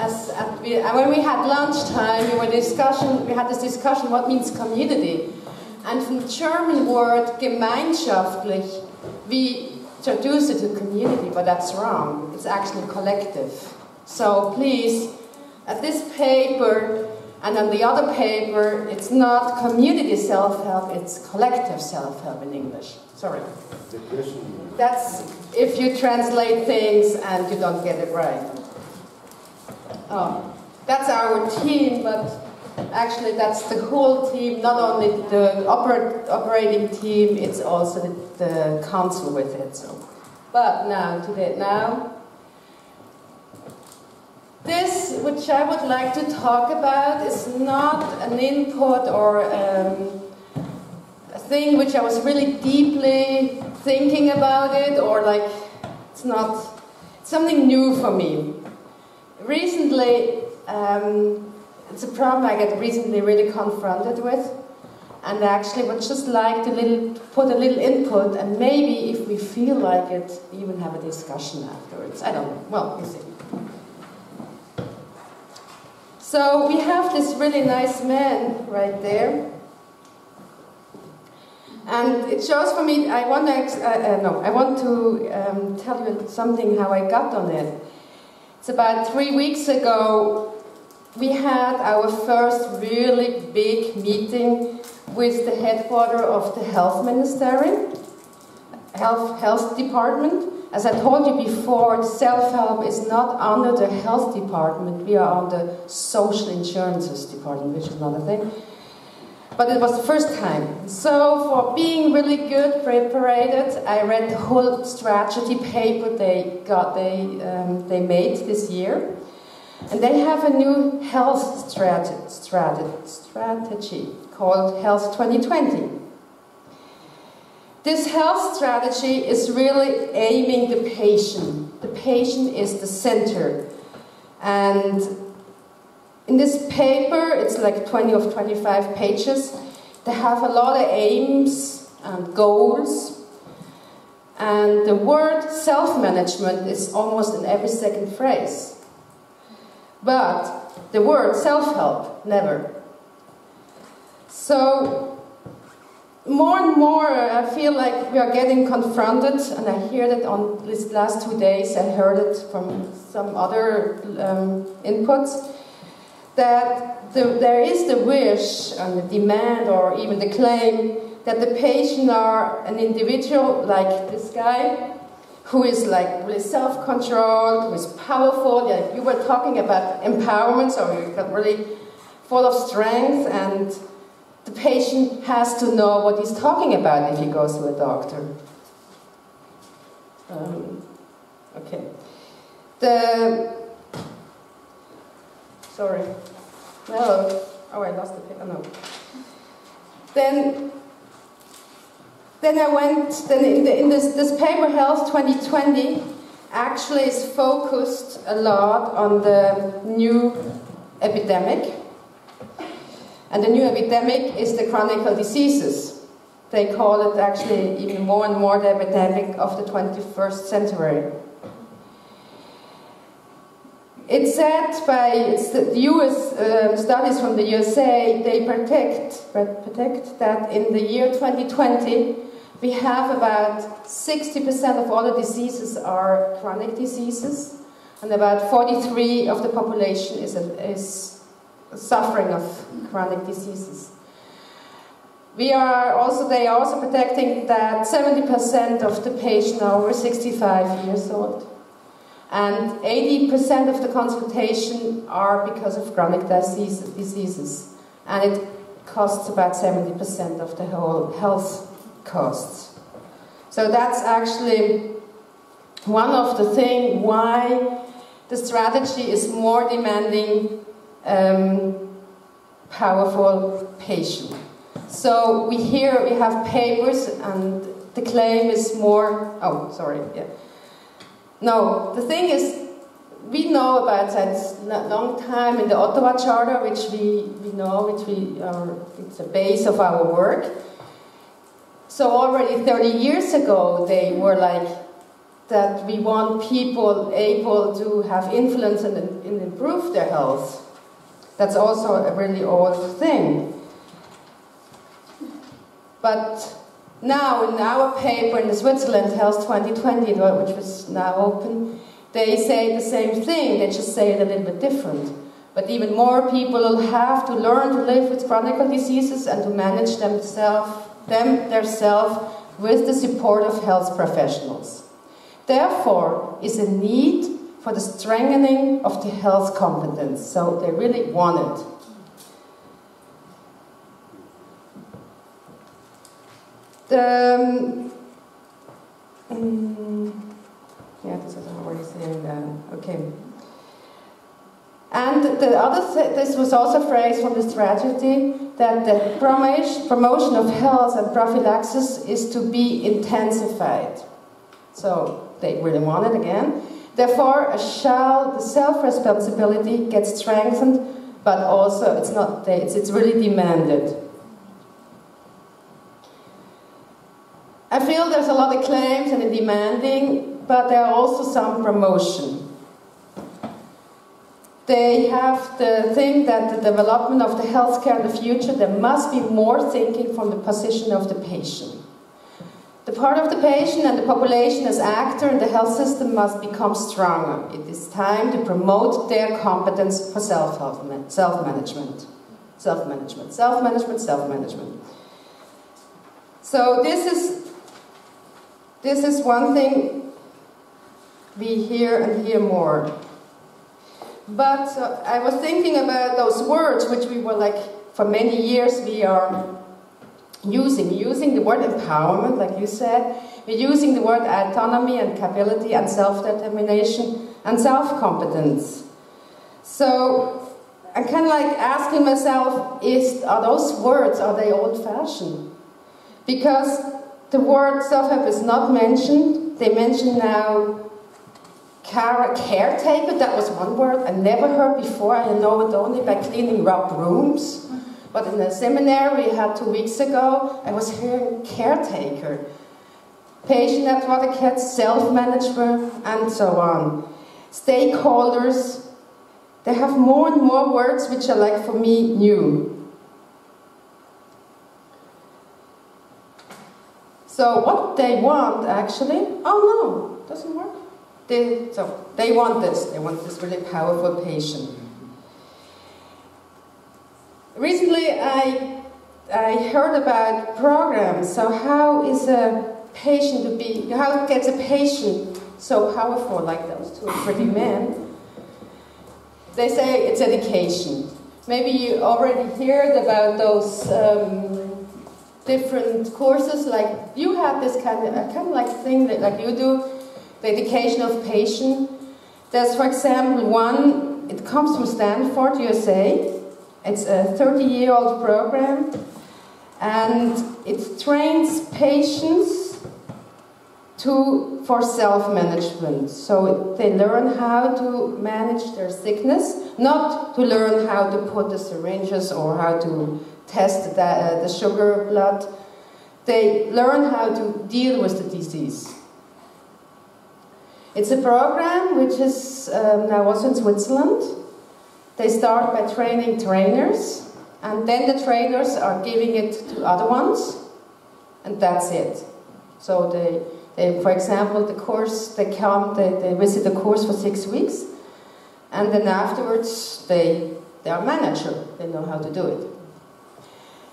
when we had lunchtime, we had this discussion, what means community? And from the German word gemeinschaftlich, we traduce it to community, but that's wrong. It's actually collective. So please, at this paper and on the other paper, it's not community self-help, it's collective self-help in English. Sorry. That's if you translate things and you don't get it right. Oh, that's our team, but actually that's the whole team, not only the operating team, it's also the council with it. So, but now, this, which I would like to talk about, is not an input or a thing which I was really deeply thinking about it, or like, it's something new for me. Recently, it's a problem I get recently really confronted with, and I actually would just like to put a little input, and maybe if we feel like it, even have a discussion afterwards. I don't know. Well, you see. So we have this really nice man right there, and it shows for me. I want to tell you something how I got on it. It's about 3 weeks ago. We had our first really big meeting with the headquarters of the health ministry, health department. As I told you before, self-help is not under the health department. We are on the social insurances department, which is another thing. But it was the first time. So for being really good prepared, I read the whole strategy paper they made this year. And they have a new health strategy called Health 2020. This health strategy is really aiming the patient. The patient is the center. And in this paper, it's like 20 or 25 pages. They have a lot of aims and goals. And the word self-management is almost in every second phrase. But the word self-help, never. So, more and more I feel like we are getting confronted, and I hear that on these last 2 days, I heard it from some other inputs, that there is the wish and the demand or even the claim that the patient are an individual like this guy, who is like really self-controlled, who is powerful. Like you were talking about empowerment, so you got really full of strength, and the patient has to know what he's talking about if he goes to a doctor. Okay. Sorry. No. Oh, I lost the paper. No. Then I went. Then in this paper, Health 2020, actually is focused a lot on the new epidemic. And the new epidemic is the chronic diseases. They call it actually even more and more the epidemic of the 21st century. It's said by the US studies from the USA, they predict that in the year 2020, we have about 60% of all the diseases are chronic diseases, and about 43% of the population is suffering of chronic diseases. They are also predicting that 70% of the patients are over 65 years old, and 80% of the consultation are because of chronic diseases, and it costs about 70% of the whole health costs. So that's actually one of the things why the strategy is more demanding powerful patient. So we have papers, and the claim is more. Oh, sorry. Yeah. No, the thing is, we know about that long time in the Ottawa Charter, which we know, it's a base of our work. So already 30 years ago, they were like that we want people able to have influence and improve their health. That's also a really old thing. But now, in our paper in the Switzerland Health 2020, which was now open, they say the same thing, they just say it a little bit different. But even more people will have to learn to live with chronic diseases and to manage themselves with the support of health professionals. Therefore, is a need for the strengthening of the health competence. So they really want it. Yeah, this is already saying that. Okay. And the other this was also a phrase from the strategy that the promotion of health and prophylaxis is to be intensified. So they really want it again. Therefore, the self-responsibility gets strengthened, but also it's really demanded. I feel there's a lot of claims and demanding, but there are also some promotion. They have the thing that the development of the healthcare in the future, there must be more thinking from the position of the patient. The part of the patient and the population as actor in the health system must become stronger. It is time to promote their competence for self-management. So this is one thing we hear and hear more. But I was thinking about those words which we were for many years we are using the word empowerment, like you said. We're using the word autonomy and capability and self-determination and self-competence. So I'm kind of asking myself, are those words, are they old-fashioned? Because the word self-help is not mentioned. They mention now caretaker, that was one word I never heard before. I know it only by cleaning up rooms. But in the seminary we had 2 weeks ago, I was hearing caretaker, patient advocate, self-management, and so on. Stakeholders, they have more and more words which are for me, new. So what they want actually, oh no, doesn't work. They want this really powerful patient. Recently I heard about programs, so how gets a patient so powerful like those two pretty men? They say it's education. Maybe you already heard about those different courses, like you had this kind of thing that like you do, the education of patient. There's, for example, one, it comes from Stanford, USA. It's a 30-year-old program, and it trains patients for self-management. So they learn how to manage their sickness, not to learn how to put the syringes or how to test the sugar blood. They learn how to deal with the disease. It's a program which is now also in Switzerland. They start by training trainers, and then the trainers are giving it to other ones, and that's it. So they for example, the course, they visit the course for 6 weeks, and then afterwards they are manager, they know how to do it.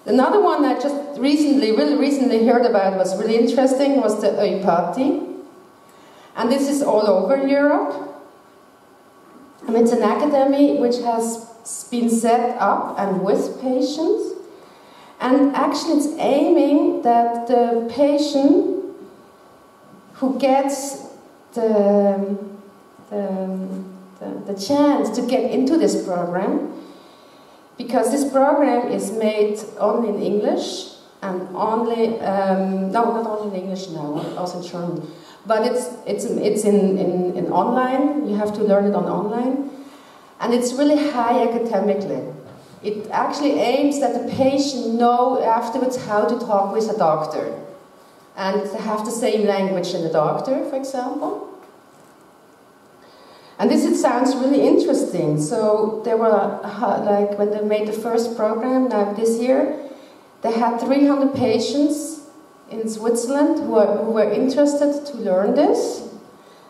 Another one I just really recently heard about, was really interesting, was the Α.Π.Θ. And this is all over Europe. And it's an academy which has been set up and with patients. And actually it's aiming that the patient who gets the chance to get into this program, because this program is made only in English and only, no, not only in English now, also in German. But it's in online, you have to learn it on online. And it's really high academically. It actually aims that the patient know afterwards how to talk with a doctor. and have the same language in the doctor, for example. And this, it sounds really interesting. So there were, like when they made the first program now this year, they had 300 patients in Switzerland who were interested to learn this,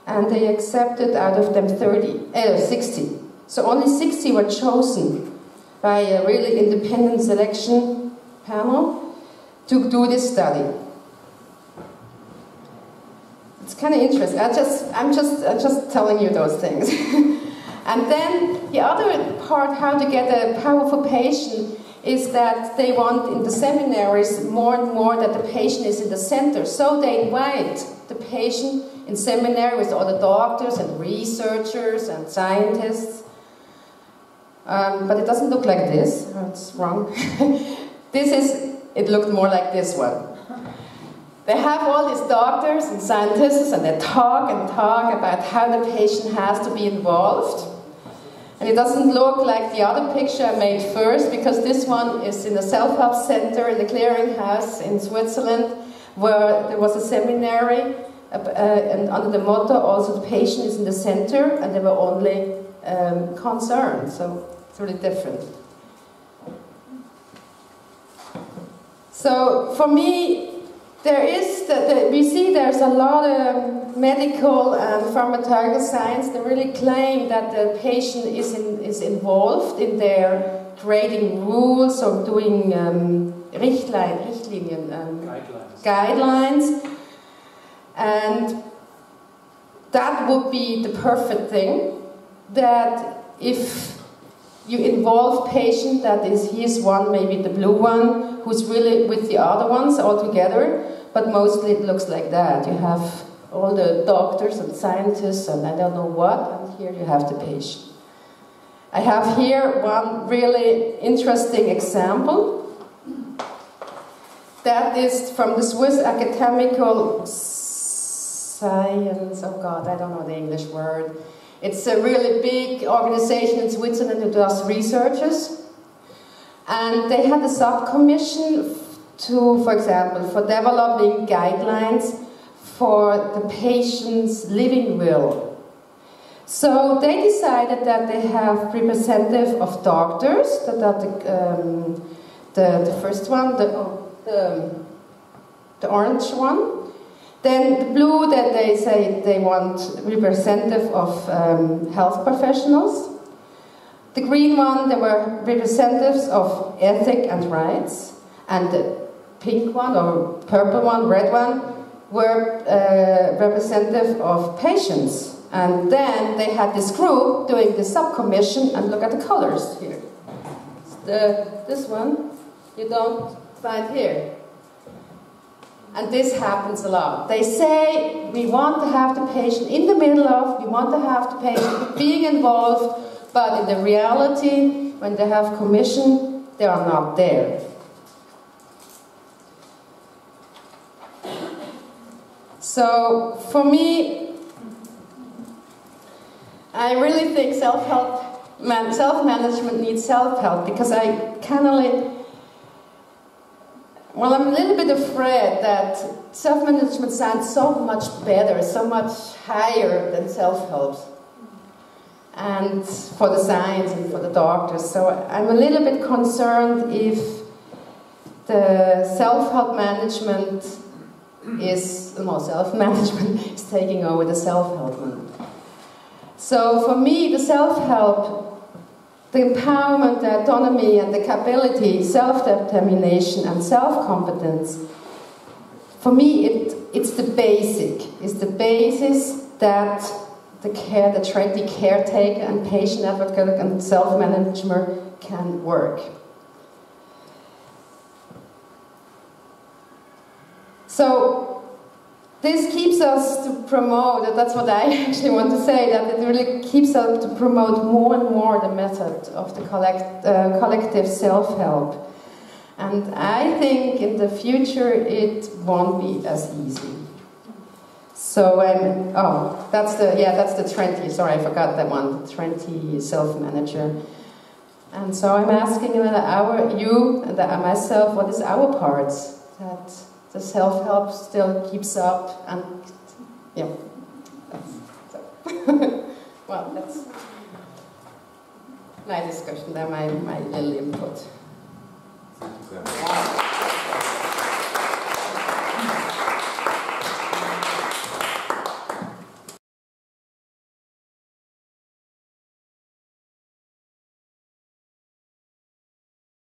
and they accepted out of them 60. So only 60 were chosen by a really independent selection panel to do this study. It's kind of interesting. I'm just telling you those things. And then the other part, how to get a powerful patient, is that they want in the seminaries more and more that the patient is in the center. So they invite the patient in seminary with all the doctors and researchers and scientists. But it doesn't look like this. Oh, it's wrong. It looked more like this one. They have all these doctors and scientists, and they talk and talk about how the patient has to be involved. And it doesn't look like the other picture I made first, because this one is in a self-help center in the clearinghouse in Switzerland, where there was a seminary, and under the motto also the patient is in the center, and they were only concerned, so it's really different. So for me, there is, we see there's a lot of medical and pharmacological science that really claim that the patient is involved in their creating rules or doing Richtlinien, guidelines. And that would be the perfect thing, that if you involve patient, that is, he is one, maybe the blue one, who's really with the other ones all together, but mostly it looks like that. You have all the doctors and scientists and I don't know what, and here you have the patient. I have here one really interesting example. That is from the Swiss Academical Science, oh God, I don't know the English word. It's a really big organization in Switzerland who does researches. And they had a sub-commission to, for example, for developing guidelines for the patient's living will. So they decided that they have representative of doctors, that the first one, the orange one. Then the blue, that they say they want representative of health professionals. The green one, they were representatives of ethic and rights. And the pink one, or purple one, red one, were representative of patients. And then they had this group doing the sub-commission, and look at the colors here. This one, you don't find here. And this happens a lot. They say, we want to have the patient in the middle of, we want to have the patient being involved, but in the reality, when they have commission, they are not there. So, for me, I really think self-management needs self-help, because I kind of well, I'm a little bit afraid that self-management sounds so much better, so much higher than self-help. And for the science and for the doctors. So I'm a little bit concerned if the self-help management is, no, self-management is taking over the self-help. So for me, the self-help, the empowerment, the autonomy and the capability, self-determination and self-competence, for me it's the basic. It's the basis that the caretaker and patient advocate and self-management can work. So this keeps us to promote, that's what I actually want to say, that it really keeps us to promote more and more the method of the collective self-help. And I think in the future it won't be as easy. So that's the Trenti, sorry, I forgot that one, Trenti self-manager. And so I'm asking you and myself, what is our part? That the self-help still keeps up, and yeah. So. Well, that's my discussion there, my little input. Wow.